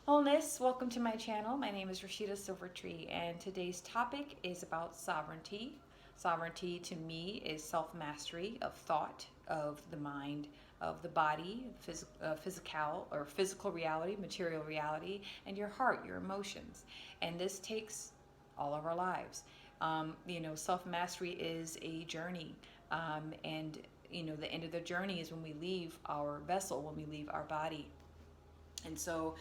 Wholeness, welcome to my channel. My name is Rashida Silvertree, and today's topic is about sovereignty. Sovereignty to me is self-mastery of thought, of the mind, of the body, physical reality, material reality, and your heart, your emotions. And this takes all of our lives. Self-mastery is a journey, and the end of the journey is when we leave our vessel, when we leave our body. And so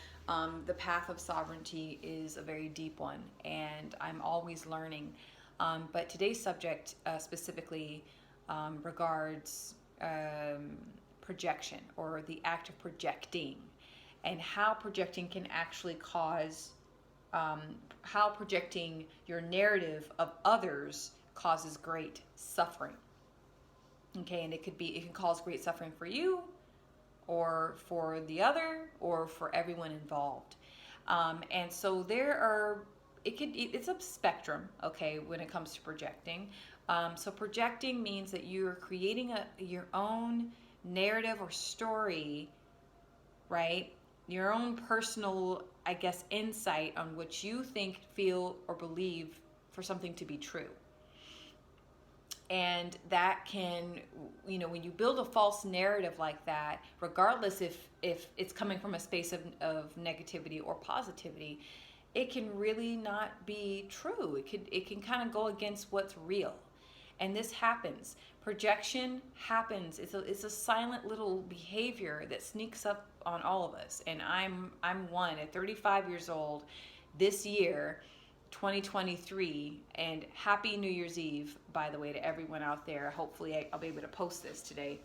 the path of sovereignty is a very deep one, and I'm always learning. But today's subject specifically regards projection, or the act of projecting, and how projecting can actually cause, how projecting your narrative of others causes great suffering. Okay, and it can cause great suffering for you, or for the other, or for everyone involved. And so it's a spectrum, okay, when it comes to projecting. So projecting means that you're creating your own narrative or story, right? Your own personal, I guess, insight on what you think, feel, or believe for something to be true. And that can, when you build a false narrative like that, regardless if it's coming from a space of negativity or positivity, it can really not be true. It can kind of go against what's real. And this happens. Projection happens. It's a silent little behavior that sneaks up on all of us. And I'm one at 35 years old this year, 2023, and happy New Year's Eve, by the way, to everyone out there. Hopefully I'll be able to post this today.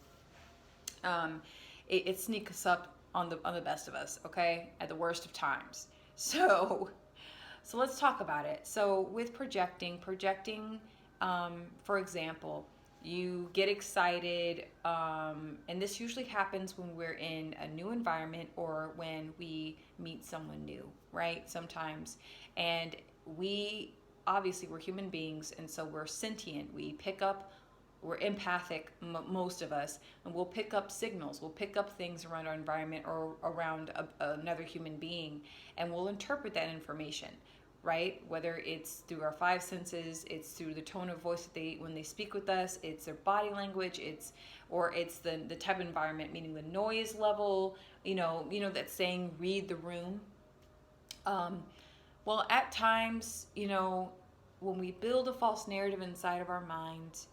It sneaks up on the best of us, okay, at the worst of times. So let's talk about it. So with projecting, for example, you get excited, and this usually happens when we're in a new environment or when we meet someone new, right? Sometimes. And we're human beings, and so we're sentient. We're empathic, most of us, and we'll pick up signals. We'll pick up things around our environment or around another human being, and we'll interpret that information, right? Whether it's through our five senses, it's through the tone of voice that when they speak with us, it's their body language, it's the type of environment, meaning the noise level, that saying, read the room. Well, at times, when we build a false narrative inside of our minds,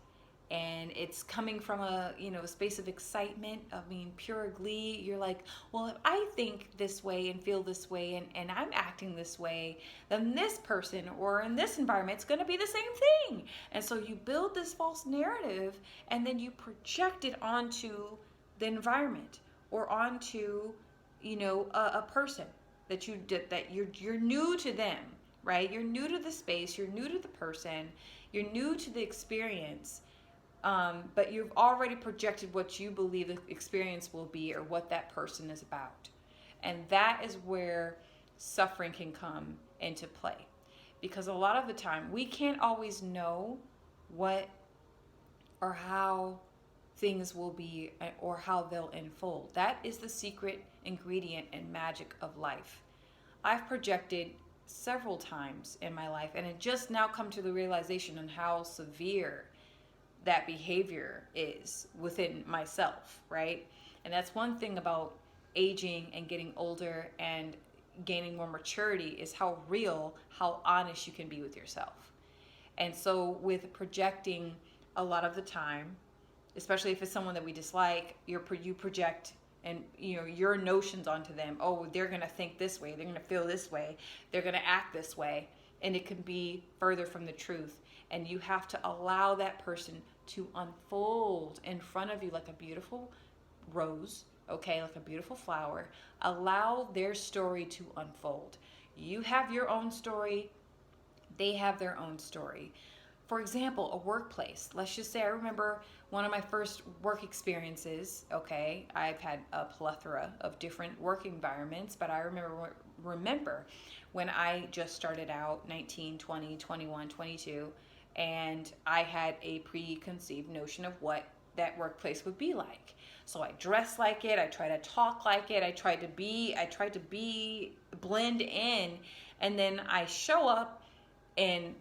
and it's coming from a space of excitement, of being pure glee, you're like, well, if I think this way and feel this way, and I'm acting this way, then this person or in this environment, it's going to be the same thing. And so you build this false narrative, and then you project it onto the environment or onto a person that you're new to them, right? You're new to the space, you're new to the person, you're new to the experience, but you've already projected what you believe the experience will be or what that person is about. And that is where suffering can come into play, because a lot of the time we can't always know what or how things will be or how they'll unfold. That is the secret ingredient and magic of life. I've projected several times in my life, and it just now come to the realization on how severe that behavior is within myself, right? And that's one thing about aging and getting older and gaining more maturity, is how real, how honest you can be with yourself. And so with projecting, a lot of the time, especially if it's someone that we dislike, you project and your notions onto them. Oh, they're going to think this way, they're going to feel this way, they're going to act this way, and it can be further from the truth. And you have to allow that person to unfold in front of you like a beautiful rose, okay, like a beautiful flower. Allow their story to unfold. You have your own story, they have their own story. For example, a workplace. Let's just say I remember one of my first work experiences, okay? I've had a plethora of different work environments, but I remember when I just started out, 19, 20, 21, 22, and I had a preconceived notion of what that workplace would be like. So I dress like it, I try to talk like it, I tried to be blend in, and then I show up and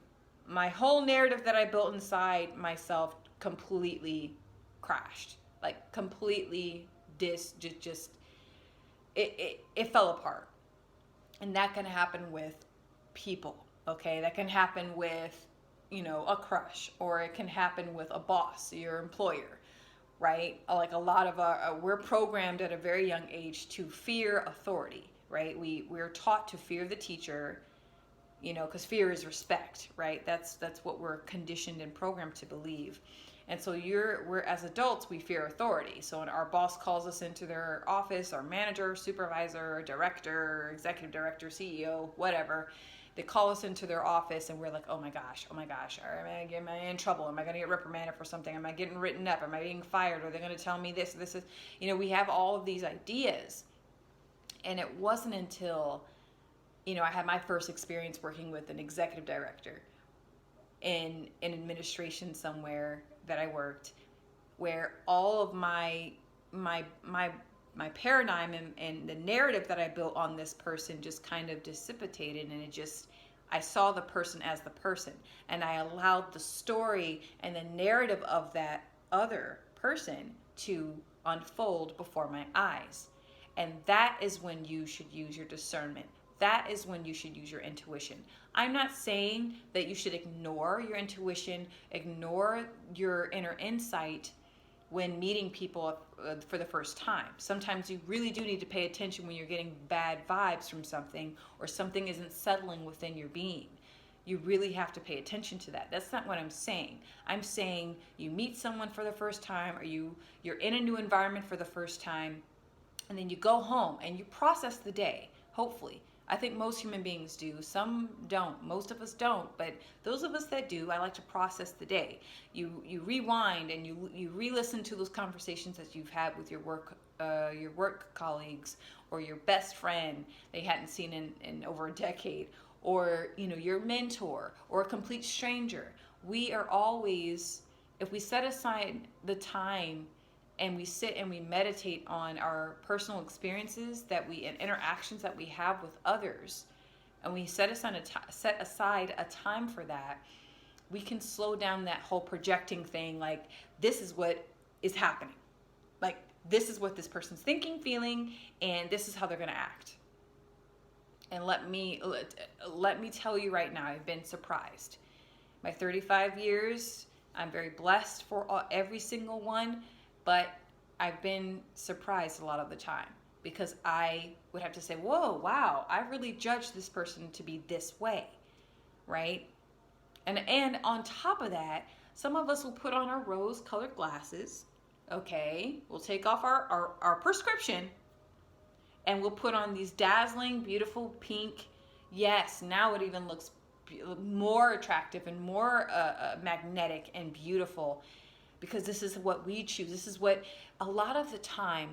my whole narrative that I built inside myself completely crashed. Like completely just it fell apart. And that can happen with people, okay? That can happen with, a crush, or it can happen with a boss, your employer, right? Like a lot of we're programmed at a very young age to fear authority, right? We're taught to fear the teacher, because fear is respect, right? That's what we're conditioned and programmed to believe. And so we're as adults, we fear authority. So when our boss calls us into their office, our manager, supervisor, director, executive director, CEO, whatever, they call us into their office and we're like, oh my gosh, am I in trouble? Am I going to get reprimanded for something? Am I getting written up? Am I being fired? Are they going to tell me this is, we have all of these ideas. And it wasn't until, I had my first experience working with an executive director in an administration somewhere that I worked, where all of my paradigm and the narrative that I built on this person just kind of dissipated, and I saw the person as the person, and I allowed the story and the narrative of that other person to unfold before my eyes. And that is when you should use your discernment. That is when you should use your intuition. I'm not saying that you should ignore your intuition, ignore your inner insight when meeting people for the first time. Sometimes you really do need to pay attention when you're getting bad vibes from something, or something isn't settling within your being. You really have to pay attention to that. That's not what I'm saying. I'm saying you meet someone for the first time, or you're in a new environment for the first time, and then you go home and you process the day, hopefully. I think most human beings do. Some don't. Most of us don't. But those of us that do, I like to process the day. You rewind and you re-listen to those conversations that you've had with your work colleagues, or your best friend they hadn't seen in over a decade, or your mentor, or a complete stranger. We are always, if we set aside the time and we sit and we meditate on our personal experiences and interactions that we have with others, and we set aside a time for that, we can slow down that whole projecting thing. Like, this is what is happening. Like, this is what this person's thinking, feeling, and this is how they're going to act. And let me tell you right now, I've been surprised. My 35 years, I'm very blessed for every single one. But I've been surprised a lot of the time, because I would have to say, whoa, wow, I really judged this person to be this way, right? And on top of that, some of us will put on our rose-colored glasses, okay? We'll take off our prescription, and we'll put on these dazzling, beautiful pink. Yes, now it even looks more attractive and more magnetic and beautiful, because this is what we choose. This is what, a lot of the time,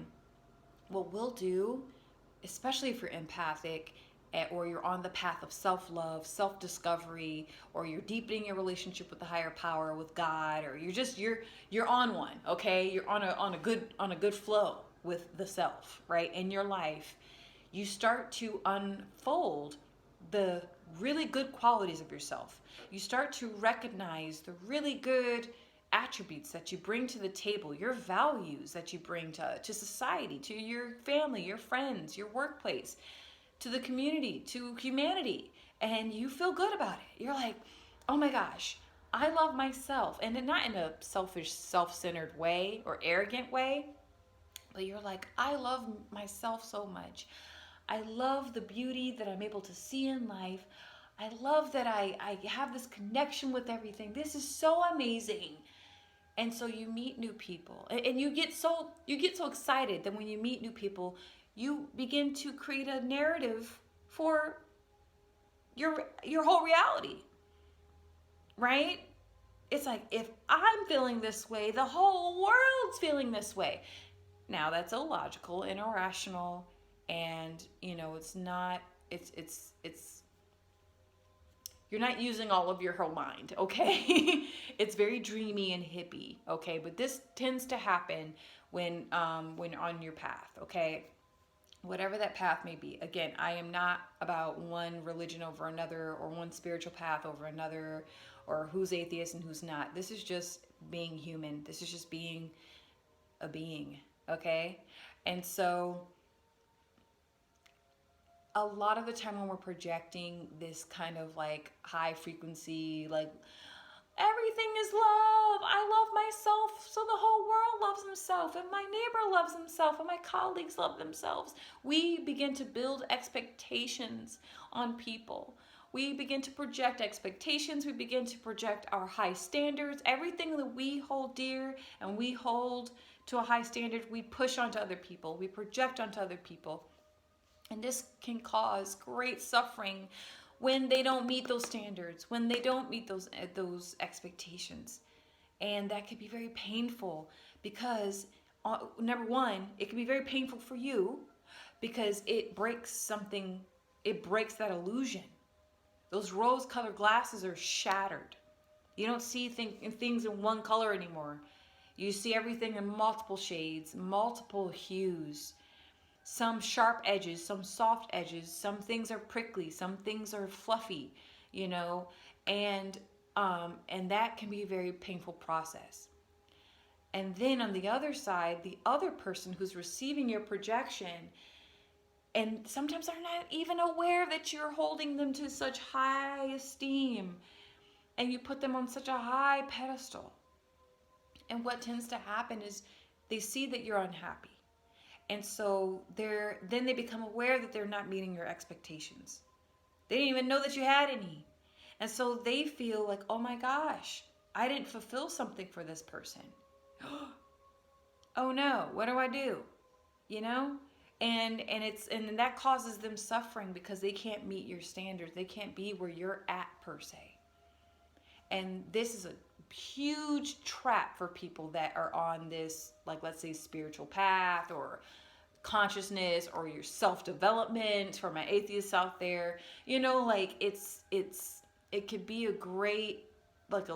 what we'll do, especially if you're empathic, or you're on the path of self-love, self-discovery, or you're deepening your relationship with the higher power, with God, or you're on one, okay? You're on a good flow with the self, right? In your life, you start to unfold the really good qualities of yourself. You start to recognize the really good attributes that you bring to the table, your values that you bring to society, to your family, your friends, your workplace, to the community, to humanity, and you feel good about it. You're like, oh my gosh, I love myself. And not in a selfish, self-centered way or arrogant way, but you're like, I love myself so much. I love the beauty that I'm able to see in life. I love that I have this connection with everything. This is so amazing. And so you meet new people, and you get so excited that when you meet new people, you begin to create a narrative for your whole reality, right? It's like, if I'm feeling this way, the whole world's feeling this way. Now, that's illogical and irrational, and it's not. It's you're not using all of your whole mind, okay? It's very dreamy and hippie, okay? But this tends to happen when on your path, okay? Whatever that path may be. Again, I am not about one religion over another or one spiritual path over another or who's atheist and who's not. This is just being human. This is just being a being, okay? And so a lot of the time when we're projecting this kind of like high frequency, like everything is love. I love myself, so the whole world loves himself, and my neighbor loves himself, and my colleagues love themselves. We begin to build expectations on people. We begin to project expectations. We begin to project our high standards. Everything that we hold dear and we hold to a high standard, we push onto other people. We project onto other people. And this can cause great suffering when they don't meet those standards, when they don't meet those expectations. And that can be very painful because number one, it can be very painful for you because it breaks something, it breaks that illusion. Those rose-colored glasses are shattered. You don't see things in one color anymore. You see everything in multiple shades, multiple hues, some sharp edges, some soft edges, some things are prickly, some things are fluffy, you know, and that can be a very painful process. And then on the other side, the other person who's receiving your projection, and sometimes they're not even aware that you're holding them to such high esteem and you put them on such a high pedestal. And what tends to happen is they see that you're unhappy. And so then they become aware that they're not meeting your expectations. They didn't even know that you had any. And so they feel like, oh my gosh, I didn't fulfill something for this person. Oh no, what do I do? You know? And that causes them suffering because they can't meet your standards. They can't be where you're at per se. And this is a huge trap for people that are on this, like, let's say, spiritual path or consciousness or your self-development. For my atheists out there, you know, like it could be a great, like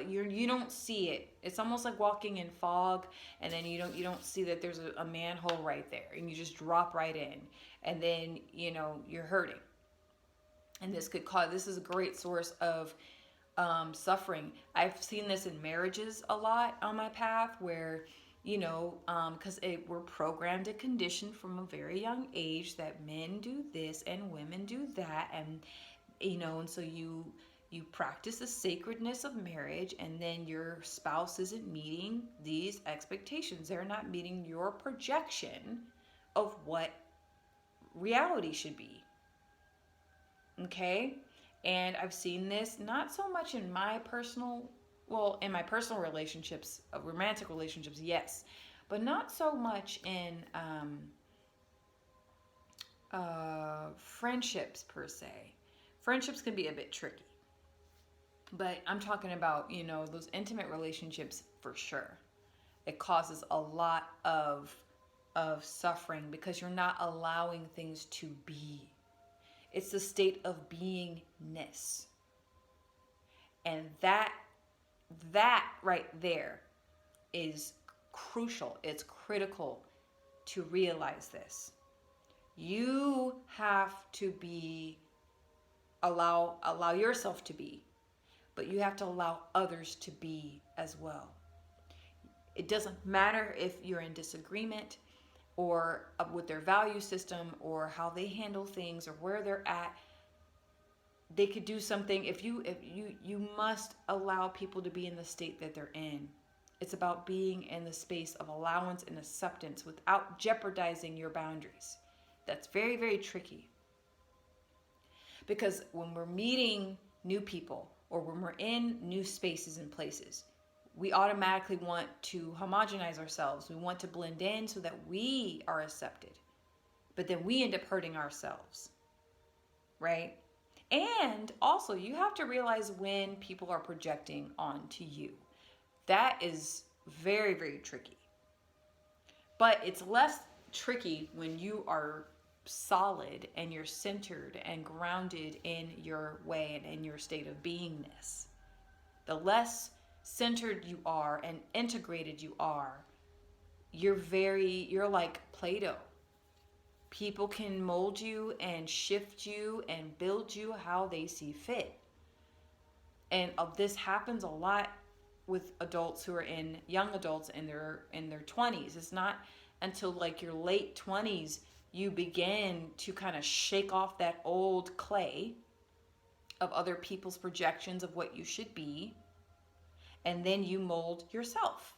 you don't see it. It's almost like walking in fog, and then you don't see that there's a manhole right there, and you just drop right in, and then you're hurting. And this is a great source of suffering. I've seen this in marriages a lot on my path where, because we're programmed and conditioned from a very young age that men do this and women do that. And, and so you practice the sacredness of marriage, and then your spouse isn't meeting these expectations. They're not meeting your projection of what reality should be. Okay? And I've seen this not so much in my personal relationships, romantic relationships, yes, but not so much in friendships per se. Friendships can be a bit tricky, but I'm talking about, those intimate relationships for sure. It causes a lot of suffering because you're not allowing things to be. It's the state of beingness. And that right there is crucial. It's critical to realize this. You have to allow yourself to be, but you have to allow others to be as well. It doesn't matter if you're in disagreement or with their value system or how they handle things or where they're at. They could do something. If you must allow people to be in the state that they're in. It's about being in the space of allowance and acceptance without jeopardizing your boundaries. That's very, very tricky. Because when we're meeting new people or when we're in new spaces and places, we automatically want to homogenize ourselves. We want to blend in so that we are accepted. But then we end up hurting ourselves, right? And also, you have to realize when people are projecting onto you. That is very, very tricky. But it's less tricky when you are solid and you're centered and grounded in your way and in your state of beingness. The less centered you are and integrated you are, you're like Play-Doh. People can mold you and shift you and build you how they see fit. And this happens a lot with adults who are in young adults in their 20s. It's not until like your late 20s you begin to kind of shake off that old clay of other people's projections of what you should be, and then you mold yourself.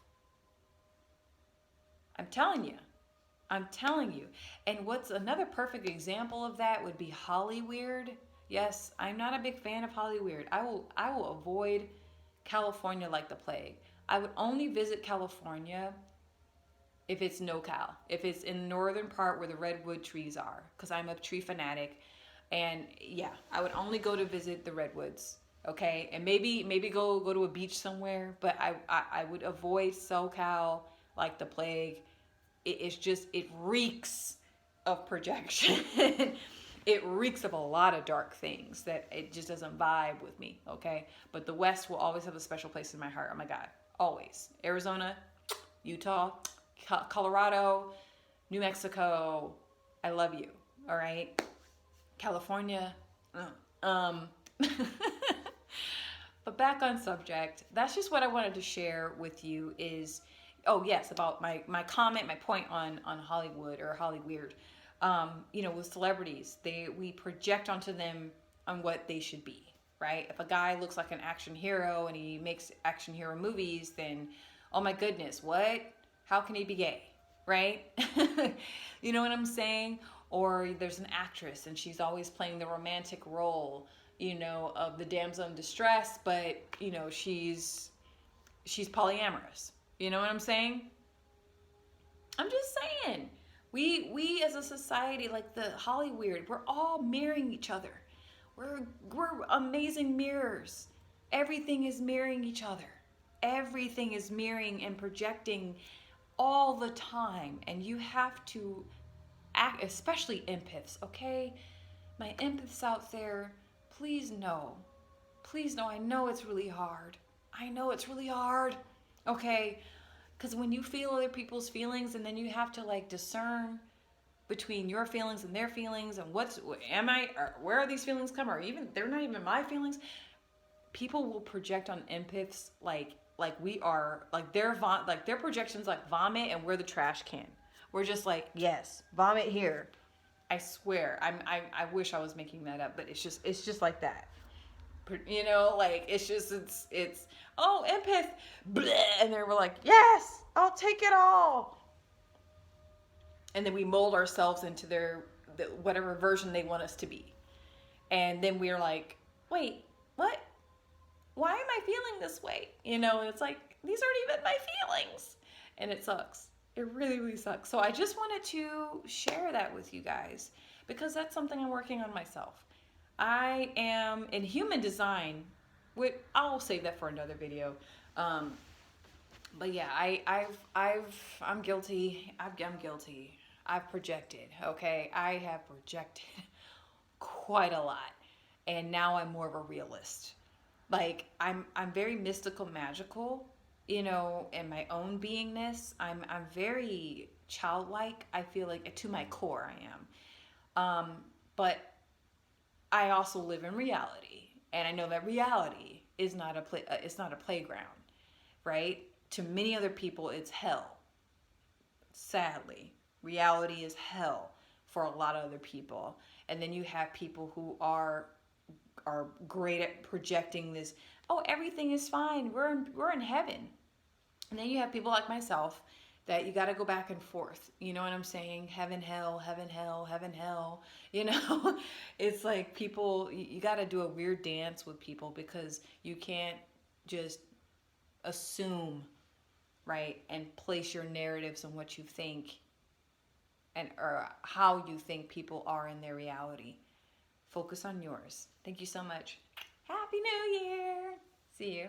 I'm telling you. I'm telling you. And what's another perfect example of that would be Hollyweird. Yes, I'm not a big fan of Hollyweird. I will avoid California like the plague. I would only visit California if it's NoCal, if it's in the northern part where the redwood trees are, because I'm a tree fanatic. And yeah, I would only go to visit the redwoods, okay, and maybe go to a beach somewhere, but I would avoid SoCal like the plague. It's just, it reeks of projection. It reeks of a lot of dark things that it just doesn't vibe with me, okay? But the West will always have a special place in my heart. Oh my God, always. Arizona, Utah, Colorado, New Mexico, I love you, all right? California, um, but back on subject, that's just what I wanted to share with you is, oh yes, about my comment, my point on Hollywood or Hollyweird. With celebrities, we project onto them on what they should be, right? If a guy looks like an action hero and he makes action hero movies, then oh my goodness, what? How can he be gay, right? You know what I'm saying? Or there's an actress and she's always playing the romantic role, of the damsel in distress, but she's polyamorous. You know what I'm saying? I'm just saying. We as a society, like the Hollyweird, we're all mirroring each other. We're amazing mirrors. Everything is mirroring each other. Everything is mirroring and projecting all the time, and you have to act, especially empaths, okay? My empaths out there, please know. Please know, I know it's really hard. I know it's really hard. Okay? Because when you feel other people's feelings and then you have to like discern between your feelings and their feelings and where are these feelings come, or even they're not even my feelings. People will project on empaths like we are like their projections like vomit and we're the trash can. We're just like, yes, vomit here. I swear. I wish I was making that up, but it's just like that. Like it's oh, empath, bleh, and they were like, yes, I'll take it all. And then we mold ourselves into whatever version they want us to be. And then we're like, wait, what? Why am I feeling this way? And it's like, these aren't even my feelings. And it sucks. It really, really sucks. So I just wanted to share that with you guys because that's something I'm working on myself. I am in human design. I'll save that for another video. But yeah, I'm guilty. I'm guilty. I've projected. Okay, I have projected quite a lot, and now I'm more of a realist. Like I'm very mystical, magical, in my own beingness. I'm very childlike. I feel like to my core I am. But I also live in reality, and I know that reality is not it's not a playground, right? To many other people, it's hell. Sadly, reality is hell for a lot of other people. And then you have people who are great at projecting this. Oh, everything is fine. We're in heaven. And then you have people like myself that you got to go back and forth. You know what I'm saying? Heaven, hell, heaven, hell, heaven, hell. It's like people, you got to do a weird dance with people because you can't just assume, right? And place your narratives on what you think or how you think people are in their reality. Focus on yours. Thank you so much. Happy New Year. See you.